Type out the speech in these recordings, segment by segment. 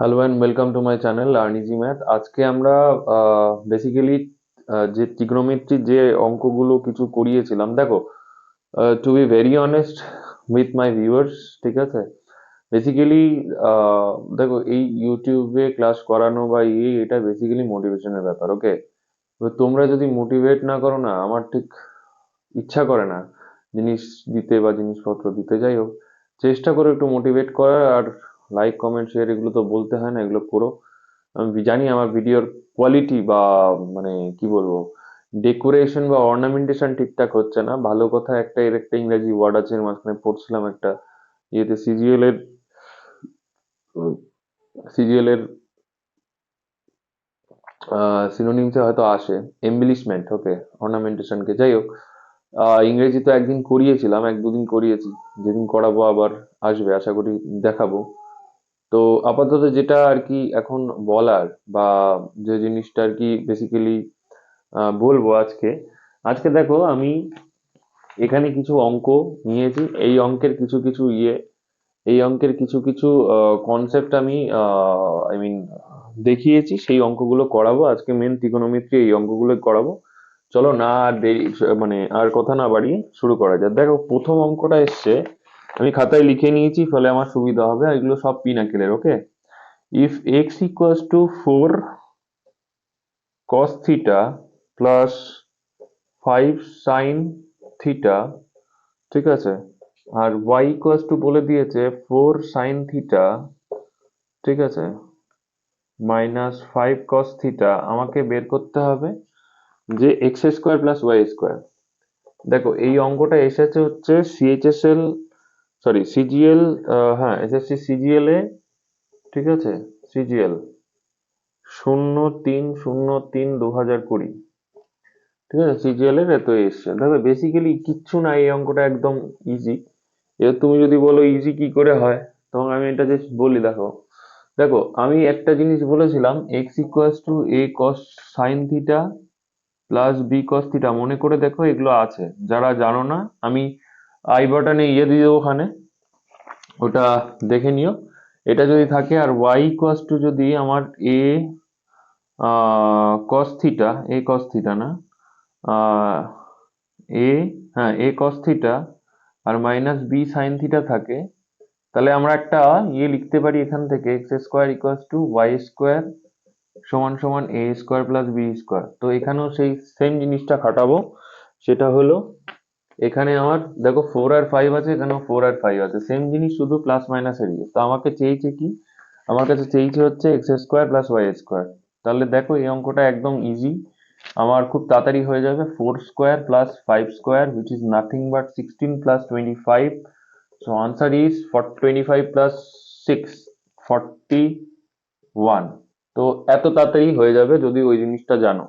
Hello and welcome to my channel learn easy math. আজকে আমরা basically যে ট্রিগনোমেট্রির যে অঙ্কগুলো কিছু করিয়েছিলাম, দেখো, to be very honest with my viewers, ঠিক আছে? বেসিক্যালি দেখো, এই ইউটিউবে ক্লাস করানো বা এটা বেসিক্যালি মোটিভেশনের ব্যাপার, ওকে? তো তোমরা যদি মোটিভেট না করো না, আমার ঠিক ইচ্ছা করে না জিনিস দিতে বা জিনিসপত্র দিতে। যাই হোক, চেষ্টা করো একটু মোটিভেট করার। আর লাইক কমেন্ট শেয়ার এগুলো তো বলতে হয় না, এগুলো করো। আমি জানি আমার ভিডিওর কোয়ালিটি বা মানে কি বলবো, ডেকোরেশন বা অর্নামেন্টেশন ঠিকঠাক হচ্ছে না। ভালো কথা, একটা এর একটা ইংরেজি ওয়ার্ড আছে, এর মাঝখানে পড়ছিলাম একটা ইয়েতে, সিজিএল এর সিনোনিমসে হয়তো আসে এমবিলিশমেন্ট, ওকে, অর্নামেন্টেশনকে। যাই হোক, ইংরেজি তো একদিন করিয়েছিলাম, এক দুদিন করিয়েছি। যেদিন করাবো আবার আসবে, আশা করি দেখাবো। তো আপাতত যেটা আর কি এখন বলার, বা যে জিনিসটা আর কি বেসিক্যালি বলবো আজকে। আজকে দেখো, আমি এখানে কিছু অঙ্ক নিয়েছি। এই অঙ্কের কিছু কিছু কনসেপ্ট আমি আই মিন দেখিয়েছি, সেই অঙ্কগুলো করাবো আজকে। মেন ত্রিকোণমিতি এই অঙ্কগুলো করাবো। চলো না আর দেরি, মানে আর কথা না বাড়িয়ে শুরু করা যাক। দেখো, প্রথম অঙ্কটা এসছে, আমি খাতায় লিখে নিয়েছি, ফলে আমার সুবিধা হবে। আর এগুলো সব পিনাকেলের, okay? If x equals to 4 cos theta plus 5 sin theta, ঠিক আছে? আর y ইকুয়ালস টু বলে দিয়েছে 4 sin theta, ঠিক আছে, মাইনাস 5 cos theta। আমাকে বের করতে হবে যে X square plus Y square. দেখো, এই অঙ্কটা এসেছে হচ্ছে সিএইচএসএল, সরি সিজিএল, হ্যাঁ এসএসসি সিজিএল এ, ঠিক আছে? সিজিএল 03/03/2020, ঠিক আছে? সিজিএল এর এত এসছে। দেখো, বেসিক্যালি কিচ্ছু না, এই অঙ্কটা একদম ইজি। এবার তুমি যদি বলো ইজি কি করে হয়, তখন আমি এটা জাস্ট বলি। দেখো, দেখো, আমি একটা জিনিস বলেছিলাম, X equals to A cos sine theta plus B cos theta. মনে করে দেখো, এগুলো আছে। যারা জানো না, আমি আই বাটনে ইয়ে দিয়ে দেবো, ওখানে ওটা দেখে নিও। এটা যদি থাকে, আর ওয়াই ইকুয়ালস টু যদি আমার এ কস থিটা, এ কস থিটা না, আহ, এ, হ্যাঁ এ কস থিটা আর মাইনাস বি সাইন থিটা থাকে, তাহলে আমরা একটা ইয়ে লিখতে পারি এখান থেকে, X square equals to Y square সমান সমান A square plus B square. তো এখানেও সেই সেম জিনিসটা খাটাবো। সেটা হলো, এখানে আমার দেখো 4 আর 5 আছে, এখানেও 4 আর 5 আছে, সেম জিনিস, শুধু প্লাস মাইনাস এড়িয়ে। তো আমাকে চেয়েছে কি, আমার কাছে চেয়েছে হচ্ছে X square plus Y square. তাহলে দেখো, এই অঙ্কটা একদম ইজি, আমার খুব তাড়াতাড়ি হয়ে যাবে। 4 square plus 5 square, which is nothing but 16 plus 25. So answer is 25 plus 6, 41। তো এত তাড়াতাড়ি হয়ে যাবে যদি ওই জিনিসটা জানো,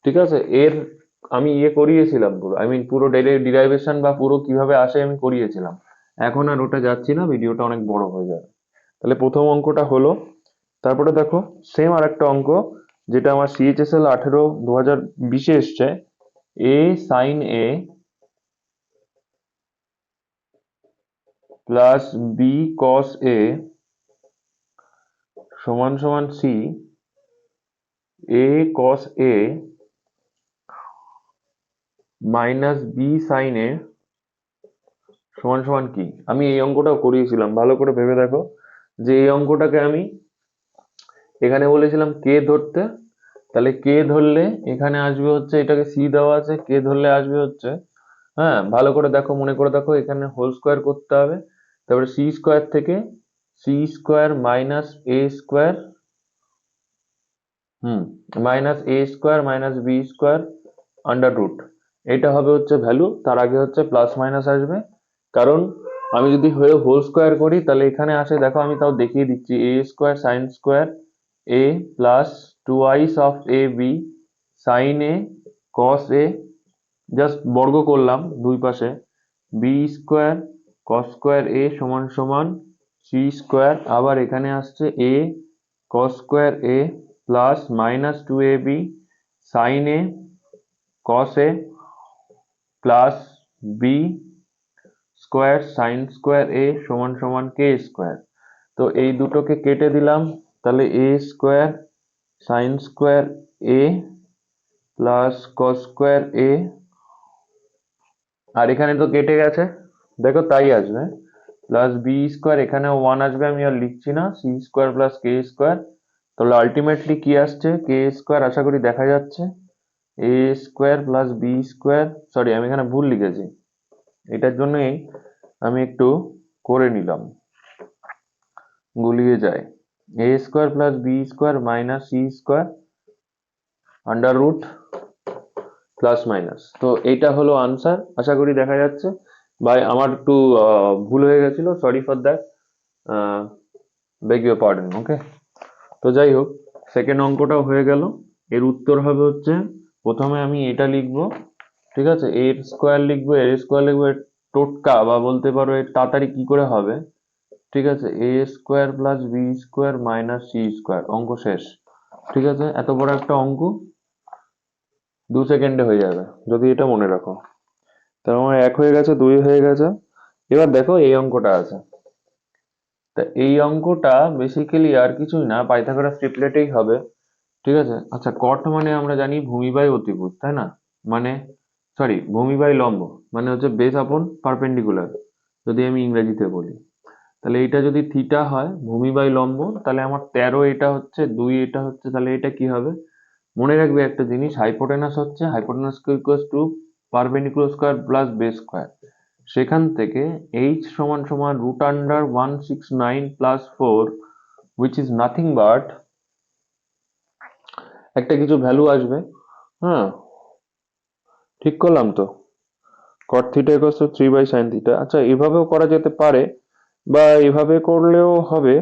ঠিক আছে? এর আমি ইয়ে করিয়েছিলাম পুরো, আই মিন পুরো ডিরাইভেশন বা পুরো কিভাবে আসে আমি করিয়েছিলাম। এখন আর ওটা যাচ্ছি না, ভিডিওটা অনেক বড় হয়ে যাবে। তাহলে প্রথম অঙ্কটা হলো। তারপরে দেখো, সেম আর একটা অঙ্ক, যেটা আমার সিএইচএসএল 18/2020 এসছে। এ সাইন এ প্লাস বি কস এ সমান সমান সি, এ কস এ মাইনাস বি সাইন এ সমান সমান কি? আমি এই অঙ্কটাও করিয়েছিলাম, ভালো করে ভেবে দেখো। যে এই অঙ্কটাকে আমি এখানে বলেছিলাম কে ধরতে, তাহলে কে ধরলে এখানে আসবে হচ্ছে, এটাকে সি দেওয়া আছে, কে ধরলে আসবে হচ্ছে, হ্যাঁ ভালো করে দেখো, মনে করে দেখো, এখানে হোল স্কোয়ার করতে হবে। তারপরে সি স্কোয়ার থেকে C square minus A square, minus A square minus B square under root. এটা হবে হচ্ছে ভ্যালু, তার আগে হচ্ছে প্লাস মাইনাস আসবে। কারণ আমি যদি হয়ে হোল স্কোয়ার করি, তাহলে এখানে আসে, দেখো আমি তাও দেখিয়ে দিচ্ছি, A square sine square A plus twice of A B sine A cos A, just বর্গ করলাম দুই পাশে, B square cos square A সমান সমান সি স্কোয়ার। আবার এখানে আসছে A cos square A plus minus 2ab sine A cos A plus B square sine square A সমান সমান কে স্কোয়ার। তো এই দুটোকে কেটে দিলাম, তাহলে A square sine square A plus cos square A, আর এখানে তো কেটে গেছে, দেখো তাই আসবে, প্লাস বি স্কোয়ার, এখানেও ওয়ান আসবে, আমি আর লিখছি না, C square plus K square. তাহলে আলটিমেটলি কি আসছে, কে স্কোয়ার আশা করি দেখা যাচ্ছে, A square plus B square, sorry আমি এখানে ভুল লিখেছি, এটার জন্যই আমি একটু করে নিলাম, গুলিয়ে যায়, A square plus B square minus C square under root plus minus. তো এইটা হলো আনসার, আশা করি দেখা যাচ্ছে। ভাই আমার একটু ভুল হয়ে গেছিল, sorry for that, beg your pardon, okay. তো যাই হোক, সেকেন্ড অঙ্কটাও হয়ে গেল। এর উত্তর হবে হচ্ছে, প্রথমে আমি এটা লিখবো, ঠিক আছে, এর স্কোয়ার লিখবো, এর স্কোয়ার লিখবো, এর টোটকা বা বলতে পারো এর তাড়াতাড়ি কি করে হবে, ঠিক আছে, A square plus B square minus C square, অঙ্ক শেষ। ঠিক আছে, এত বড় একটা অঙ্ক 2 সেকেন্ডে হয়ে যাবে যদি এটা মনে রাখো। তার মানে 1 হয়ে গেছে, 2 হয়ে গেছে। এবার দেখো এই অঙ্কটা আছে, তা এই অঙ্কটা বেসিক্যালি আর কিছুই না, পাইথাগোরাস ট্রিপলেটেই হবে। ঠিক আছে, আচ্ছা, কট মানে আমরা জানি ভূমি বাই অতিভুজ, তাই না, মানে সরি ভূমি বাই লম্ব, মানে হচ্ছে বেস আপন পারপেন্ডিকুলার, যদি আমি ইংরেজিতে বলি। তাহলে এটা যদি থিটা হয়, ভূমি বাই লম্ব, তাহলে আমার 13 এটা হচ্ছে, 2 এটা হচ্ছে, তাহলে এটা কি হবে, মনে রাখবে একটা জিনিস, হাইপোটেনাস হচ্ছে hypotenuse equals to perpendicular square plus base square, সেখান থেকে h সমান সমান root under 169 plus 4, which is nothing but একটা কিছু ভ্যালু আসবে, হ্যাঁ, ঠিক করলাম তো, cot theta equals to 3 by sin theta. আচ্ছা, এভাবেও করা যেতে পারে, বা এভাবে করলেও হবে।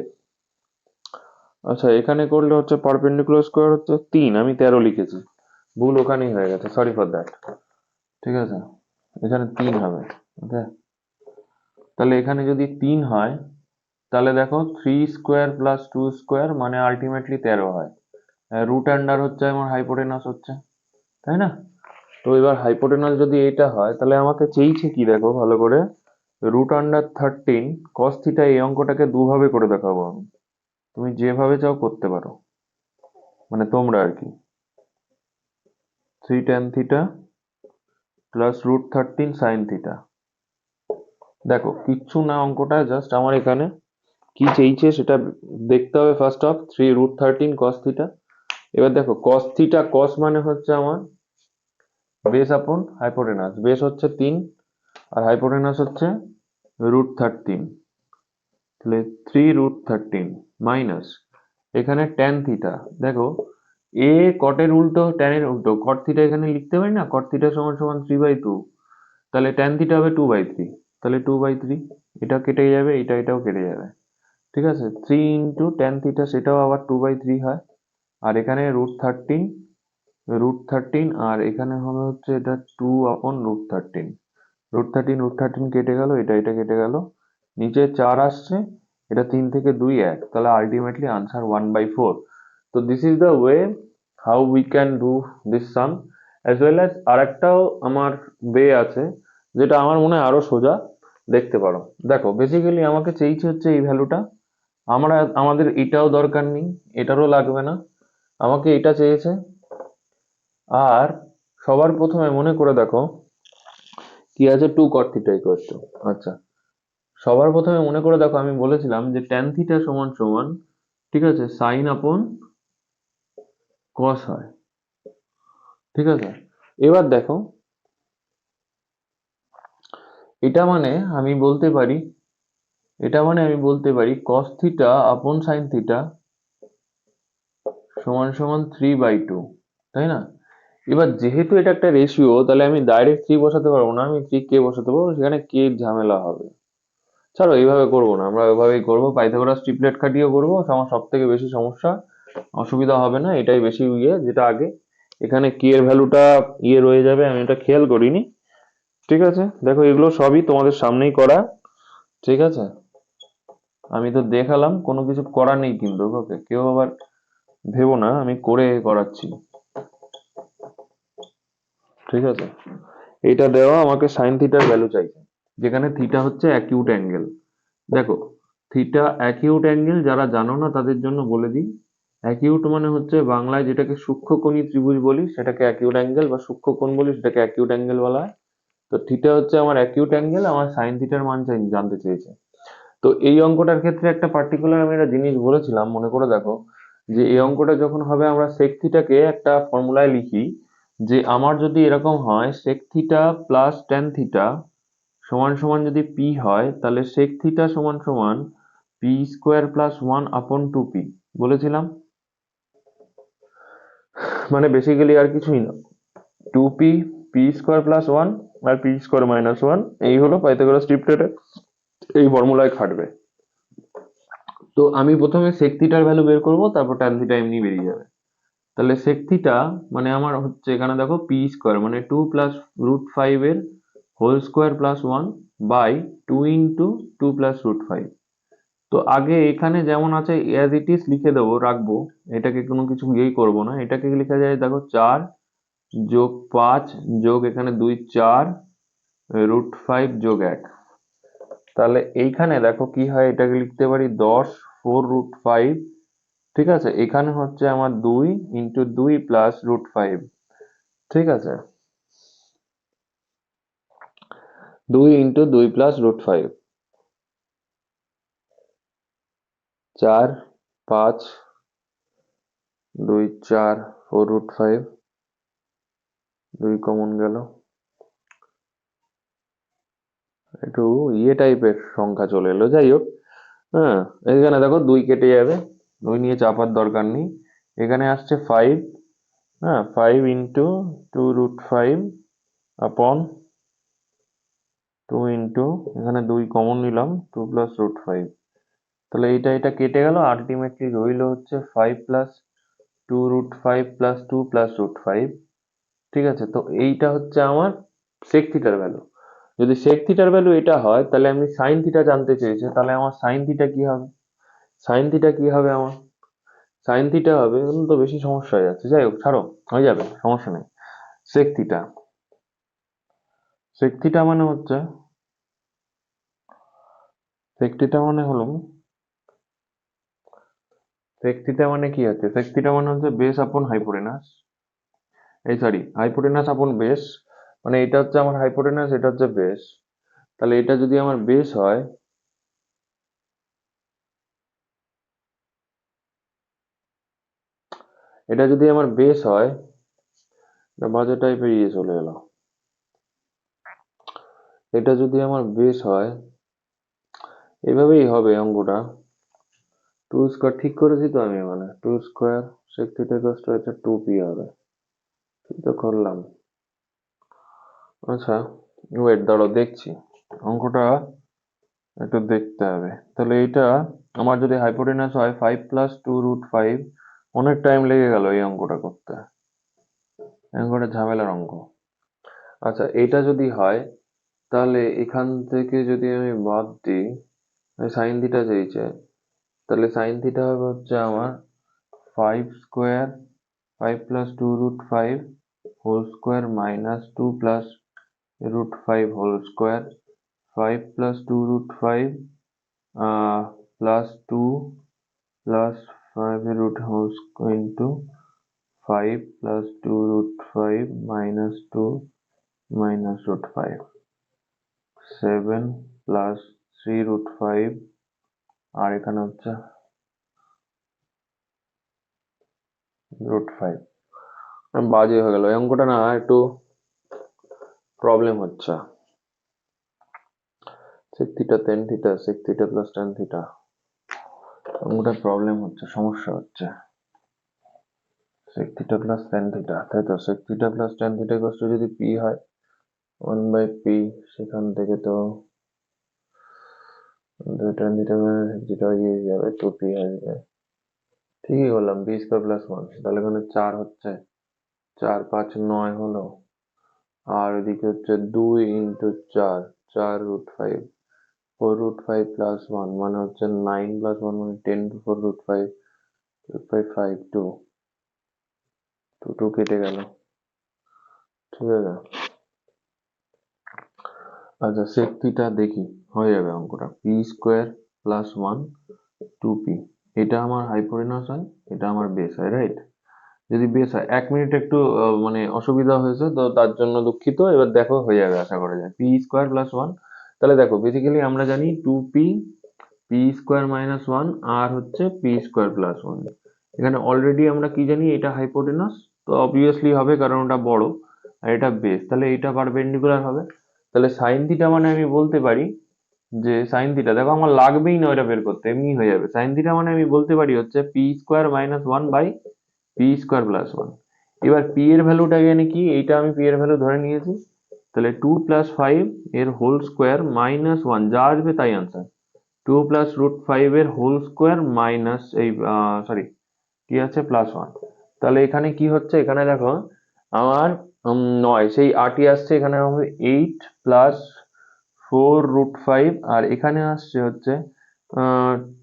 আচ্ছা, এখানে করলে হচ্ছে পারপেন্ডিকুলার স্কয়ার হচ্ছে 3, আমি 13 লিখেছি, ভুল ওখানেই হয়ে গেছে, সরি ফর দ্যাট। ঠিক আছে, এখানে 3 হবে, ওকে। তাহলে এখানে যদি 3 হয়, তাহলে দেখো 3 স্কোয়ার প্লাস 2 স্কোয়ার মানে আলটিমেটলি 13 হয়, রুট আন্ডার হচ্ছে আমার হাইপোটেনাস হচ্ছে, তাই না। তো এবার হাইপোটেনাস যদি এটা হয়, তাহলে আমাকে চেয়েছে কি দেখো ভালো করে, রুট আন্ডার 13 কস থিটা, এই অঙ্কটাকে দুভাবে করে দেখাবো আমি, তুমি যেভাবে চাও করতে পারো, মানে তোমরা আর কি, 3 tan theta plus root 13 sine theta. দেখো কিচ্ছু না, অঙ্কটা জাস্ট আমার এখানে কি চেয়েছে সেটা দেখতে হবে। First of 3 root 13 cos theta. এবার দেখো কস থিটা, কস মানে হচ্ছে আমার বেস আপন হাইপোটেনাস, বেস হচ্ছে 3 আর হাইপোটেনাস হচ্ছে রুট 13, তাহলে 3 রুট 13 মাইনাস এখানে ট্যান থিটা। দেখো এ কটের উল্টো ট্যানের উল্টো, কট থিটা এখানে লিখতে পারি না, কট থিটা সমান সমান 3/2, তাহলে ট্যান থিটা হবে 2/3, তাহলে 2/3, এটা কেটে যাবে, এটাও কেটে যাবে। ঠিক আছে, 3 ইন্টু ট্যান থিটা, সেটাও আবার 2/3 হয়, আর এখানে রুট থার্টিন আর এখানে হবে হচ্ছে এটা 2/√13, রুট থার্টিন কেটে গেল, এটা কেটে গেল, নিচে 4 আসছে, এটা 3 থেকে 2 1, তাহলে আলটিমেটলি আনসার 1/4। তো this is the way how we can do this some, as well as আরেকটাও আমার ওয়ে আছে, যেটা আমার মনে হয় আরো সোজা, দেখতে পারো। দেখো বেসিক্যালি আমাকে চেয়েছে হচ্ছে এই ভ্যালুটা, আমাদের এটাও দরকার নেই, এটারও লাগবে না, আমাকে এটা চেয়েছে। আর সবার প্রথমে মনে করে দেখো কি আছে, 2 cot থিটা ইকুয়াল টু, আচ্ছা, সবার প্রথমে মনে করে দেখো আমি বলেছিলাম যে ট্যান থিটা সমান সমান, ঠিক আছে, সাইন আপন কস হয়। ঠিক আছে, এবার দেখো এটা মানে আমি বলতে পারি, কস থিটা আপন সাইন থিটা সমান সমান 3/2, তাই না। এবার যেহেতু এটা একটা রেশিও, তাহলে আমি ডাইরেক্ট 3 বসাতে পারবো না, আমি 3 কে বসাতে পারবো, সেখানে কে ঝামেলা হবে। ছাড়ো, এইভাবে করবো না, আমরা ওইভাবেই করবো, পাইথাগোরাস ট্রিপলেট খাটিয়েও করবো, আমার সব থেকে বেশি সমস্যা, অসুবিধা হবে না, এটাই বেশি যেটা আগে, এখানে কে এর ভ্যালুটা রয়ে যাবে, আমি এটা খেয়াল করিনি। ঠিক আছে, দেখো এগুলো সবই তোমাদের সামনেই করা, ঠিক আছে, আমি তো দেখালাম, কোনো কিছু করা নেই কিন্তু, ওকে, কেউ আবার ভেবো না আমি করে করাচ্ছি। ঠিক আছে, এটা দেওয়া আমাকে সাইন থিটার ভ্যালু চাইছে, যেখানে থিটা হচ্ছে অ্যাকিউট অ্যাঙ্গেল। দেখো থিটা অ্যাকিউট অ্যাঙ্গেল, যারা জানো না তাদের জন্য বলে দিই। অ্যাকিউট মানে হচ্ছে বাংলায় যেটাকে সূক্ষ্মকোণী ত্রিভুজ বলি সেটাকে অ্যাকিউট অ্যাঙ্গেল, বা সূক্ষ্মকোণ বলি সেটাকে অ্যাকিউট অ্যাঙ্গেল বলা হয়। তো থিটা হচ্ছে আমার অ্যাকিউট অ্যাঙ্গেল, আমার সাইন থিটার মান জানতে চেয়েছে। তো এই অঙ্কটার ক্ষেত্রে একটা পার্টিকুলার আমি একটা জিনিস বলেছিলাম, মনে করে দেখো, যে এই অঙ্কটা যখন হবে আমরা সেক থিটাকে একটা ফর্মুলায় লিখি, যে আমার যদি এরকম হয় sec theta plus tan theta সমান সমান যদি পি হয়, তাহলে সেক থিটা সমান সমান P square plus one upon two P বলেছিলাম। মানে বেসিক্যালি আর কিছুই না, two P, P square plus one আর পি স্কোয়ার মাইনাস ওয়ান, এই হলো পাইথাগোরাস ট্রিপলেট, এই ফর্মুলায় খাটবে। তো আমি প্রথমে সেক থিটার ভ্যালু বের করব, তারপর ট্যান থিটা এমনি বেরিয়ে যাবে। তাহলে সেক থিটা মানে আমার হচ্ছে এখানে দেখো পি স্কোয়ার মানে টু প্লাস রুট ফাইভ এর whole square plus one by two into two plus root five. তো আগে এখানে যেমন আছে অ্যাজ ইট ইজ লিখে দেবো, রাখবো, এটাকে কোনো কিছু ইয়েই করবো না। এটাকে লেখা যায় দেখো 4 যোগ 5 যোগ এখানে 2 4 √5 যোগ 1। তাহলে এইখানে দেখো কি হয়, এটাকে লিখতে পারি 10 4 √5। ঠিক আছে, এখানে হচ্ছে আমার 2 × 2 প্লাস √5। ঠিক আছে, 2 × 2 প্লাস √5, 4 5 2 4 4 √5, 2 কমন গেল। একটু ইয়ে টাইপের সংখ্যা চলে এলো, যাই হোক। হ্যাঁ, এখানে দেখো 2 কেটে যাবে, 2 নিয়ে চাপার দরকার নেই। এখানে আসছে 5, হ্যাঁ 5 × 2 √5 আপন 2 এখানে 2 কমন নিলাম 2 প্লাস √5। তাহলে এটা কেটে গেল, আলটিমেটলি রইল হচ্ছে 5 প্লাস 2 √5 প্লাস 2 প্লাস √5। ঠিক আছে, তো এইটা হচ্ছে আমার সেক থিটার ভ্যালু। যদি সেক থিটার ভ্যালু এটা হয়, তাহলে আমি সাইন থিটা জানতে চেয়েছে, তাহলে আমার সাইন থিটা কি হবে? সাইন থিটা কি হবে আমার? সাইন থিটা হবে, এখন তো বেশি সমস্যা হয়ে যাচ্ছে, যাই হোক ছাড়ো, হয়ে যাবে, সমস্যা নেই। সেক থিটা, সেক থিটা মানে হচ্ছে, সেক থিটা মানে হলো, সেক থিটা মানে কি হচ্ছে, সেক থিটা মানে হচ্ছে বেস আপন হাইপোটেনাস, এই সরি হাইপোটেনাস আপন বেস। মানে এটা হচ্ছে আমার হাইপোটেনাস, এটা হচ্ছে বেস। তাহলে এটা যদি আমার বেস হয়, এটা যদি আমার বেস হয়, বাজে টাইপের ইয়ে চলে এলো, এটা যদি আমার বেস হয়, এভাবেই হবে অঙ্কটা। টু স্কোয়ার ঠিক করেছি তো আমি, মানে টু স্কোয়ার সেক থিটা কষ্ট হচ্ছে টু পি হবে, ঠিক তো করলাম। আচ্ছা, ওয়েট দাঁড়াও দেখছি, অঙ্কটা একটু দেখতে হবে। তাহলে এটা আমার যদি হাইপোটেনাস হয় 5 + 2 √5, অনেক টাইম লেগে গেল এই অঙ্কটা করতে, অঙ্কটা ঝামেলার অঙ্ক। আচ্ছা, এটা যদি হয়, তাহলে এখান থেকে যদি আমি বাদ দিই, সাইন থিটা চেয়েছে, তাহলে সাইন থিটা হবে হচ্ছে আমার 5 square 5 + 2 √5 whole square minus 2 plus √5 whole square, 5 + 2 √5 plus 2 plus 5 এর root whole square into 5 + 2 √5 minus 2 minus √5, 7 plus 3 √5, আর এখানে হচ্ছে √5। বাজে হয়ে গেল এই অঙ্কটা, না একটু প্রবলেম হচ্ছে। Sec theta tan theta, sec theta plus tan theta, অঙ্কটা প্রবলেম হচ্ছে, সমস্যা হচ্ছে। Sec theta plus tan theta, তাই তো, sec theta plus tan theta কষ্ট যদি পি হয় 1/p, সেখান থেকে তো টেন থিটা যেটা ইয়ে যাবে 2p আসবে। ঠিকই করলাম, b² প্লাস 1, তাহলে এখানে 4 হচ্ছে, 4 5 9 হলো, আর এদিকে হচ্ছে 2 × 4 4 √5, 4 √5 প্লাস 1 মানে হচ্ছে 9 প্লাস 1 মানে 10 4 √5, 5 2, 2 কেটে গেল। ঠিক আছে, আচ্ছা সেক থিটা দেখি হয়ে যাবে অঙ্কটা, পি স্কোয়ার +1 2p, এটা আমার হাইপোটেনাস হয়, এটা আমার বেস হয়, রাইট? যদি বেস হয়, 1 মিনিট একটু মানে অসুবিধা হয়েছে, তো তার জন্য দুঃখিত। এবার দেখো হয়ে যাবে আশা করা যায়, p² + 1। তাহলে দেখো বেসিক্যালি আমরা জানি 2p p²-1 আর হচ্ছে p²+1। এখানে অলরেডি আমরা কি জানি, এটা হাইপোটেনাস, তো অবভিয়াসলি হবে কারণ ওটা বড়, আর এটা বেস, তাহলে এটা পারপেন্ডিকুলার হবে। তাহলে সাইন থিটা মানে আমি বলতে পারি যে সাইন থিটা, দেখো আমার লাগবেই না ওটা বের করতে, এমনি হয়ে যাবে। সাইন থিটা মানে আমি বলতে পারি হচ্ছে p²-1/p²+1। এবার p এর ভ্যালুটা এখানে কি, এইটা আমি p এর ভ্যালু ধরে নিয়েছি, তাহলে 2+5 এর হোল স্কোয়ার -1, যা আসবে তাই আনসার। 2+√5 এর হোল স্কোয়ার মাইনাস এই সরি কি আছে +1। তাহলে এখানে কি হচ্ছে, এখানে দেখো আমার 9, সেই 8ই আসছে, এখানে হবে 8+4√5, আর এখানে আসছে হচ্ছে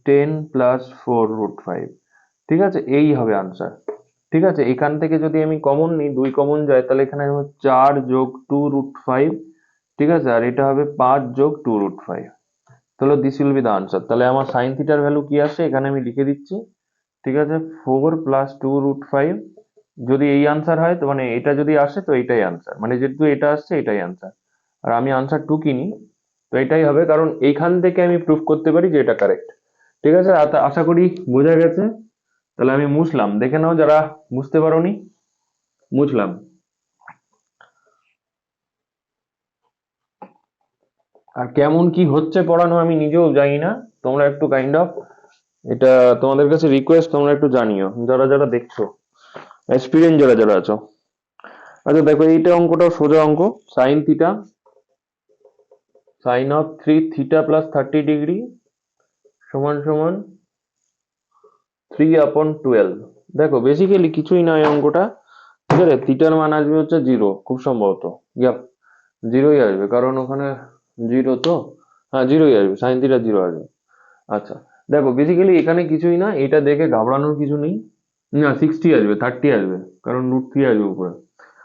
10+4√5। ঠিক আছে, এই হবে আনসার। ঠিক আছে, এখান থেকে যদি আমি কমন নিই, 2 কমন যায়, তাহলে এখানে হবে 4+2√5। ঠিক আছে, আর এটা হবে 5+2√5। তাহলে this will be the answer. তাহলে আমার সাইন থিটার ভ্যালু কি আসে এখানে আমি লিখে দিচ্ছি। ঠিক আছে, 4+2√5। যদি এই আনসার হয়, তো মানে এটা যদি আসে তো এটাই আনসার, মানে যেহেতু এটা আসছে এটাই আনসার, আর আমি আনসার 2 কিনি, তো এটাই হবে, কারণ এইখান থেকে আমি প্রুফ করতে পারি যে এটা কারেক্ট। ঠিক আছে, আশা করি বোঝা গেছে। তাহলে আমি মুছলাম, দেখে নাও যারা বুঝতে পারোনি, মুছলাম। আর কেমন কি হচ্ছে পড়ানো আমি নিজেও জানি না, তোমরা একটু কাইন্ড অফ, এটা তোমাদের কাছে রিকোয়েস্ট, তোমরা একটু জানিও যারা যারা দেখছো, এক্সপিরিয়েন্স যারা যারা আছো। আচ্ছা দেখো, এইটা অঙ্কটাও সোজা অঙ্ক। Sine theta, sine of 3θ + 30 degree সমান সমান 3/12। দেখো বেসিক্যালি কিছুই না এই অঙ্কটা। ঠিক আছে, থিটার মান আসবে হচ্ছে 0, খুব সম্ভবত। ইয়াপ, 0ই আসবে, কারণ ওখানে 0 তো, হ্যাঁ 0ই আসবে, সাইন থিটা 0 আসবে। আচ্ছা, দেখো বেসিক্যালি এখানে কিছুই না, এটা দেখে ঘাবড়ানোর কিছু নেই। না, 60 আসবে, 30 আসবে, কারণ √3 আসবে উপরে।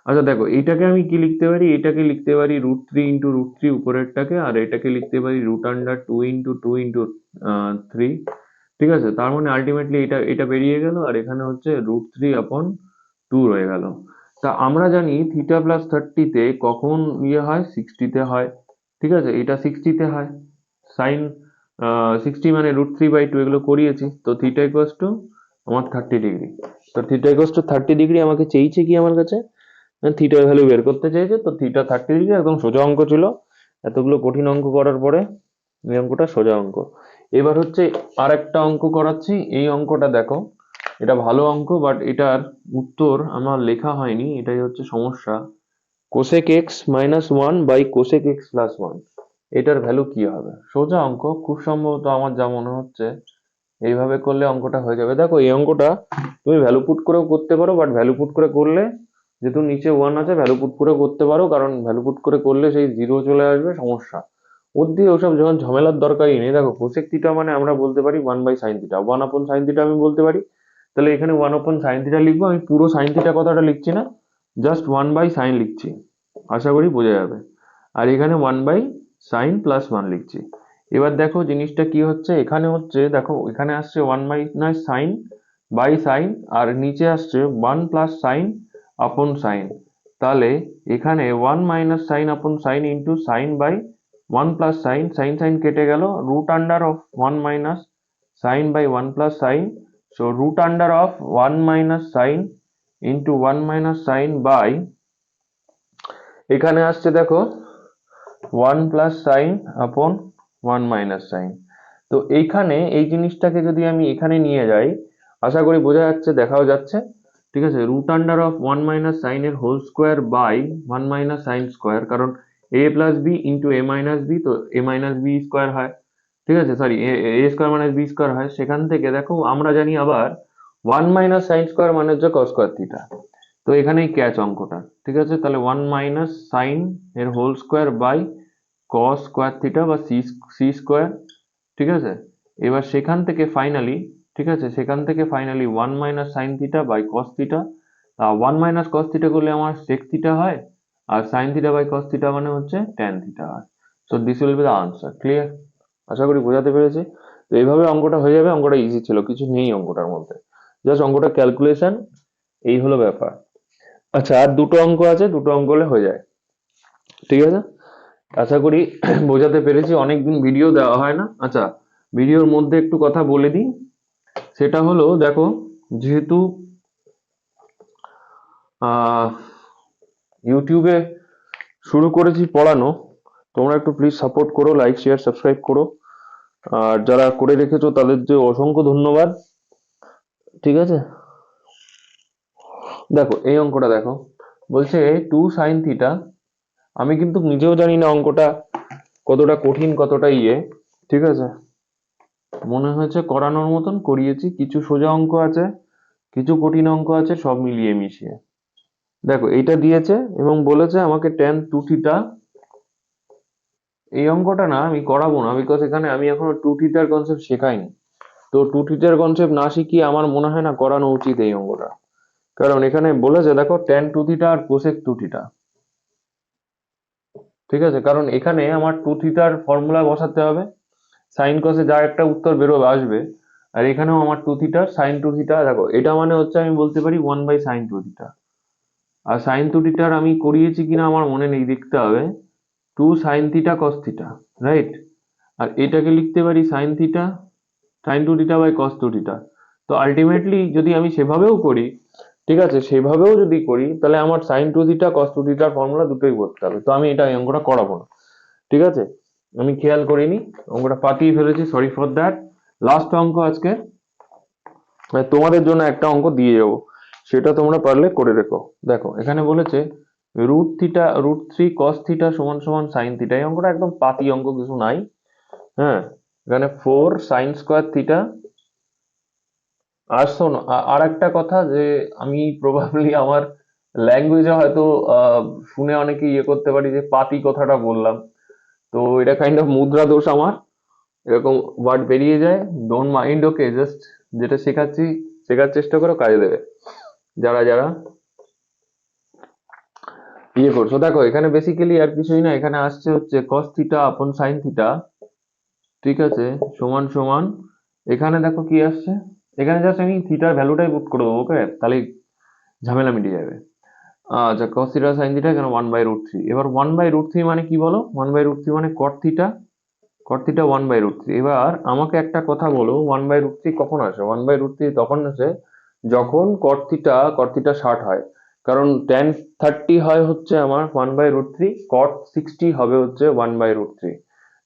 আচ্ছা দেখো, এইটাকে আমি কি লিখতে পারি, এটাকে লিখতে পারি √3 × √3 উপরেরটাকে, আর এটাকে লিখতে পারি √2 × 2 × 3। ঠিক আছে, তার মানে আলটিমেটলি এটা এটা বেরিয়ে গেল, আর এখানে হচ্ছে √3/2 রয়ে গেল। তা আমরা জানি θ+30 তে কখন ইয়ে হয়, 60 তে হয়। ঠিক আছে, এটা 60 তে হয়। সাইন 60 মানে √3/2, এগুলো করিয়েছি, তো থিটা ইকুয়ালস টু আমার 30 ডিগ্রি। তো থিটা ইকুয়ালস টু 30 ডিগ্রি আমাকে চেয়েছে কি আমার কাছে, থিটার ভ্যালু বের করতে চাইছে, তো থিটা 30 ডিগ্রি, একদম সোজা অঙ্ক ছিল। এতগুলো কঠিন অঙ্ক করার পরে এই অঙ্কটা সোজা অঙ্ক। এবার হচ্ছে আর একটা অঙ্ক করাচ্ছি, এই অঙ্কটা দেখো, এটা ভালো অঙ্ক, বাট এটার উত্তর আমার লেখা হয়নি, এটাই হচ্ছে সমস্যা। কোসেক এক্স -1/কোসেক এক্স+1, এটার ভ্যালু কি হবে? সোজা অঙ্ক, খুব সম্ভবত আমার যা মনে হচ্ছে এইভাবে করলে অঙ্কটা হয়ে যাবে। দেখো এই অঙ্কটা তুমি ভ্যালু পুট করেও করতে পারো, বাট ভ্যালু পুট করে করলে, যেহেতু নিচে 1 আছে, ভ্যালু পুট করে করতে পারো, কারণ ভ্যালু পুট করে করলে সেই 0 চলে আসবে, সমস্যা। ওর দিয়ে ওসব যখন ঝামেলার দরকারই নেই। দেখো কোসেক থিটা মানে আমরা বলতে পারি 1/sin থিটা, 1/sin থিটা আমি বলতে পারি। তাহলে এখানে 1/sin থিটা লিখবো, আমি পুরো সাইন থিটা কথাটা লিখছি না, জাস্ট 1/sin লিখছি, আশা করি বোঝা যাবে। আর এখানে 1/sin+1 লিখছি। এবার দেখো জিনিসটা কি হচ্ছে, এখানে হচ্ছে দেখো, এখানে আসছে 1 - sin/sin, আর নিচে আসছে 1 + sin/sin। তাহলে এখানে 1 - sin/sin into sin/1 + sin, sin sin কেটে গেল, √1 - sin/1 + sin, so √1 - sin into 1 - sin এখানে আসছে দেখো 1 + sin/1 - sin। তো এইখানে এই জিনিসটাকে যদি আমি এখানে নিয়ে যাই, আশা করি বোঝা যাচ্ছে, দেখাও যাচ্ছে। ঠিক আছে, √1 - sin এর whole square by 1 - sin square, কারণ a + b into a - b, তো a - b স্কোয়ার হয়। ঠিক আছে, সরি, a স্কোয়ার মানে b স্কোয়ার হয়। সেখান থেকে দেখো আমরা জানি আবার 1 - sin স্কোয়ার মানে হচ্ছে cos স্কোয়ার থিটা। তো এখানেই ক্যাচ অঙ্কটা। ঠিক আছে, তাহলে 1 - sin এর whole square by cos square theta বা সি স্কোয়ার। ঠিক আছে, এবার সেখান থেকে ফাইনালি, ঠিক আছে, সেখান থেকে finally 1 - sin theta by cos theta. 1 - cos theta করলে আমার sec থিটা হয়, আর sin theta by cos theta মানে হচ্ছে tan থিটা হয়। So this will be the answer. Clear? আশা করি বোঝাতে পেরেছি। তো এইভাবে অঙ্কটা হয়ে যাবে, অঙ্কটা ইজি ছিল, কিছু নেই অঙ্কটার মধ্যে, জাস্ট অঙ্কটা ক্যালকুলেশন, এই হলো ব্যাপার। আচ্ছা, আর দুটো অঙ্ক আছে, দুটো অঙ্ক হলে হয়ে যায়, ঠিক আছে? আশা করি বোঝাতে পেরেছি, অনেকদিন ভিডিও দেওয়া হয় না। আচ্ছা, ভিডিওর মধ্যে একটু কথা বলে দিই, সেটা হলো দেখো, যেহেতু আহ ইউটিউবে শুরু করেছি পড়ানো, তোমরা একটু প্লিজ সাপোর্ট করো, লাইক শেয়ার সাবস্ক্রাইব করো। আর যারা করে রেখেছো তাদের যে অসংখ্য ধন্যবাদ, ঠিক আছে? দেখো এই অঙ্কটা দেখো, বলছে 2 sin θ। আমি কিন্তু নিজেও জানি না অঙ্কটা কতটা কঠিন, কতটা ইয়ে, ঠিক আছে? মনে হয়েছে করানোর মতন করিয়েছি, কিছু সোজা অঙ্ক আছে, কিছু কঠিন অঙ্ক আছে, সব মিলিয়ে মিশিয়ে। দেখো এইটা দিয়েছে এবং বলেছে আমাকে tan 2θ। এই অঙ্কটা না আমি করাবো না, বিকজ এখানে আমি এখনো 2θ কনসেপ্ট শেখাইনি। তো 2θ কনসেপ্ট না শিখিয়ে আমার মনে হয় না করানো উচিত এই অঙ্কটা। কারণ এখানে বলেছে দেখো tan 2θ আর cosec 2θ, ঠিক আছে? কারণ এখানে আমার 2θ ফর্মুলা বসাতে হবে, সাইন কসে যা একটা উত্তর বেরোবে আসবে। আর এখানেও আমার 2θ sin 2θ, দেখো এটা মানে হচ্ছে আমি বলতে পারি 1/sin 2θ। আর sin 2θ আমি করিয়েছি কিনা আমার মনে নেই, দেখতে হবে। 2 sin θ cos θ, রাইট? আর এটাকে লিখতে পারি sin2θ/cos2θ। তো আলটিমেটলি যদি আমি সেভাবেও করি, ঠিক আছে, সেভাবেও যদি করি, তাহলে আমার sin2θ cos2θ ফর্মুলা দুটোই করতে হবে। তো আমি এটা এই অঙ্কটা করাবো না, ঠিক আছে? আমি খেয়াল করিনি, অঙ্কটা পাতিয়ে ফেলেছি, সরি ফর দ্যাট। লাস্ট অঙ্ক আজকে, তোমাদের জন্য একটা অঙ্ক দিয়ে যাবো, সেটা তোমরা পারলে করে রেখো। দেখো এখানে বলেছে √3 cos θ = sin θ। এই অঙ্কটা একদম পাতি অঙ্ক, কিছু নাই। হ্যাঁ, এখানে 4 sin² θ। আর শোনো, আর একটা কথা, যে আমি প্রবাবলি আমার ল্যাঙ্গুয়েজে হয়তো শুনে অনেকে ইয়ে করতে পারি যে পাতি কথাটা বললাম, তো এটা কাইন্ড অফ মুদ্রা দোষ আমার, এরকম ওয়ার্ড বেরিয়ে যায়, ডোন্ট মাইন্ড, ওকে? জাস্ট যেটা শেখাচ্ছি শেখার চেষ্টা করো, কাজে দেবে যারা যারা ইয়ে করছো। দেখো এখানে বেসিক্যালি আর কিছুই না, এখানে আসছে হচ্ছে cos θ/sin θ, ঠিক আছে, সমান সমান, এখানে দেখো কি আসছে, এখানে জাস্ট আমি থিটার ভ্যালুটাই পুট করে দেবো, ওকে? তাহলে ঝামেলা মিটে যাবে। আচ্ছা, cos θ/sin θ এখানে 1/√3। এবার 1/√3 মানে কি বলো? 1/√3 মানে cot θ 1/√3। এবার আমাকে একটা কথা বলো, 1/√3 কখন আসে? 1/√3 তখন আসে যখন cot θ 60 হয়। কারণ tan 30 হয় হচ্ছে আমার 1/√3, cot 60 হবে হচ্ছে 1/√3।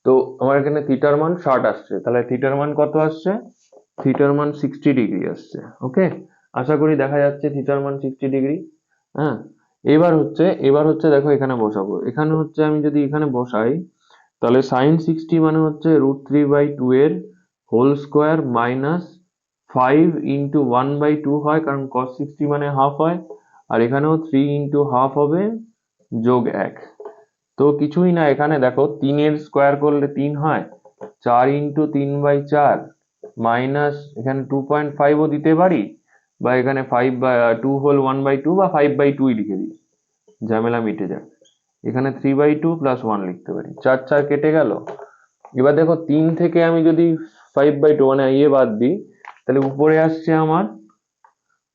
তো আমার এখানে থিটার মান 60 আসছে, তাহলে থিটার মান কত আসছে? থিটার মান 60 ডিগ্রি আসছে, ওকে? আশা করি দেখা যাচ্ছে থিটার মান 60 ডিগ্রি। হ্যাঁ, এবার হচ্ছে দেখো এখানে বসাবো, এখানে হচ্ছে আমি যদি এখানে বসাই, তাহলে sin 60 মানে হচ্ছে √3/2 এর হোল স্কোয়ার মাইনাস 5 × 1/2 হয়, কারণ cos 60 মানে হাফ হয়। আর এখানেও 3 × ½ হবে, যোগ 1। তো কিছুই না, এখানে দেখো 3 এর স্কোয়ার করলে 3 হয়, 4 × 3/4 মাইনাস এখানে 2.5ও দিতে পারি, বা এখানে 5/2 হোল 1/2 বা 5/2 লিখে দিই, ঝামেলা মিটে যায়। এখানে 3/2 প্লাস 1 লিখতে পারি, 4 4 কেটে গেল। এবার দেখো 3 থেকে আমি যদি 5/2 মানে ইয়ে বাদ দিই, তাহলে উপরে আসছে আমার,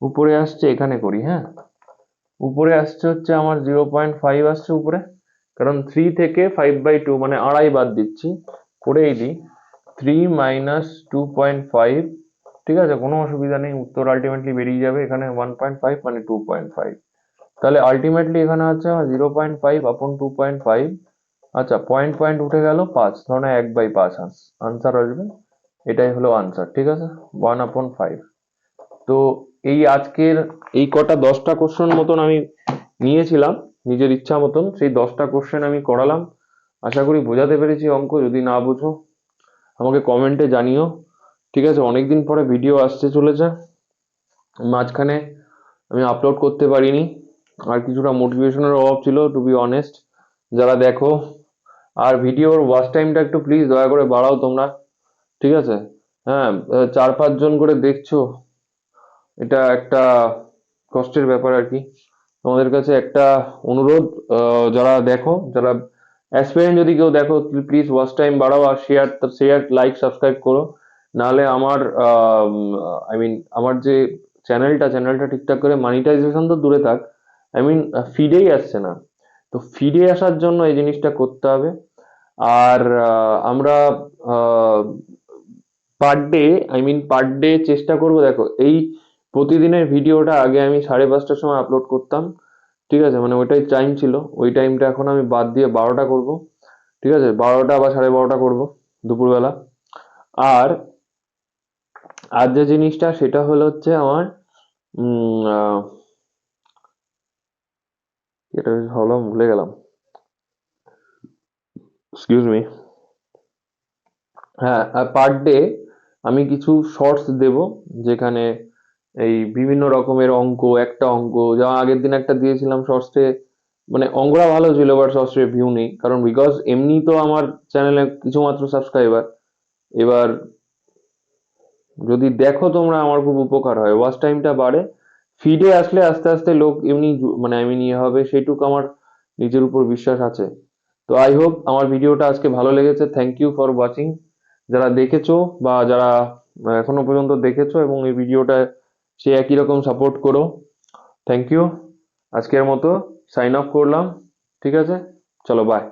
উপরে আসছে, এখানে করি, হ্যাঁ, উপরে আসছে হচ্ছে আমার 0.5 আসছে উপরে, কারণ 3 থেকে 5/2 মানে আড়াই বাদ দিচ্ছি, করেই দিই। 3 - 2.5, ঠিক আছে, কোনো অসুবিধা নেই, উত্তর আলটিমেটলি বেরিয়ে যাবে। এখানে 1.5 মানে 2.5, তাহলে আলটিমেটলি এখানে হচ্ছে আমার 0.5/2.5। আচ্ছা, পয়েন্ট পয়েন্ট উঠে গেল, 5 ধরো 1/5 আনসার আসবে। এটাই হলো আনসার, ঠিক আছে, 1/5। তো এই আজকের এই কটা 10টা কোশ্চেন মতন আমি নিয়েছিলাম নিজের ইচ্ছা মতন, সেই 10টা কোশ্চেন আমি করালাম। আশা করি বোঝাতে পেরেছি অঙ্ক। যদি না বুঝো আমাকে কমেন্টে জানিও, ঠিক আছে? অনেকদিন পরে ভিডিও আসতে চলেছে, মাঝখানে আমি আপলোড করতে পারিনি, আর কিছুটা মোটিভেশনের অভাব ছিল, টু বি অনেস্ট। যারা দেখো, আর ভিডিওর ওয়াচ টাইমটা একটু প্লিজ দয়া করে বাড়াও তোমরা, ঠিক আছে? হ্যাঁ, 4 5 জন করে দেখছো, এটা একটা কষ্টের ব্যাপার আর কি। তোমাদের কাছে একটা অনুরোধ, যারা দেখো, যারা অ্যাসপিরেন্ট যদি কেউ দেখো, প্লিজ ওয়াচ টাইম বাড়াও, আর শেয়ার লাইক সাবস্ক্রাইব করো। নাহলে আমার আই মিন আমার যে চ্যানেলটা ঠিকঠাক করে মনিটাইজেশন তো দূরে থাক, আই মিন ফিডেই আসছে না। তো ফিডে আসার জন্য এই জিনিসটা করতে হবে। আর আমরা পার ডে, পার ডে চেষ্টা করব। দেখো, এই প্রতিদিনের ভিডিওটা আগে আমি 5:30টার সময় আপলোড করতাম, ঠিক আছে, মানে ওইটাই টাইম ছিল। ওই টাইমটা এখন আমি বাদ দিয়ে 12টা করব, ঠিক আছে, 12টা বা 12:30 করব দুপুরবেলা। আর আর যে জিনিসটা সেটা হলো হচ্ছে আমার উম আহ, এটা বেশ ভাবলাম ভুলে গেলাম, এক্সকিউজ মি। হ্যাঁ, পার ডে আমি কিছু শর্টস দেব, যেখানে এই বিভিন্ন রকমের অঙ্ক, একটা অঙ্ক যেমন আগের দিন একটা দিয়েছিলাম শর্টসে, মানে অঙ্কটা ভালো ছিল, বাট শর্টসে ভিউ নেই, কারণ বিকজ এমনি তো আমার চ্যানেলে কিছু মাত্র সাবস্ক্রাইবার। এবার যদি দেখো তোমরা, আমার খুব উপকার হয়, ওয়াচ টাইমটা বাড়ে, ফিডে আসলে আস্তে আস্তে লোক এমনি মানে ইয়ে হবে, সেইটুকু আমার নিজের উপর বিশ্বাস আছে। তো আই হোপ আমার ভিডিওটা আজকে ভালো লেগেছে। থ্যাংক ইউ ফর ওয়াচিং, যারা দেখেছো বা যারা এখনো পর্যন্ত দেখেছো এবং এই ভিডিওটা সে একই রকম সাপোর্ট করো। Thank you. আজকের মতো সাইন অফ করলাম, ঠিক আছে, চলো বাই।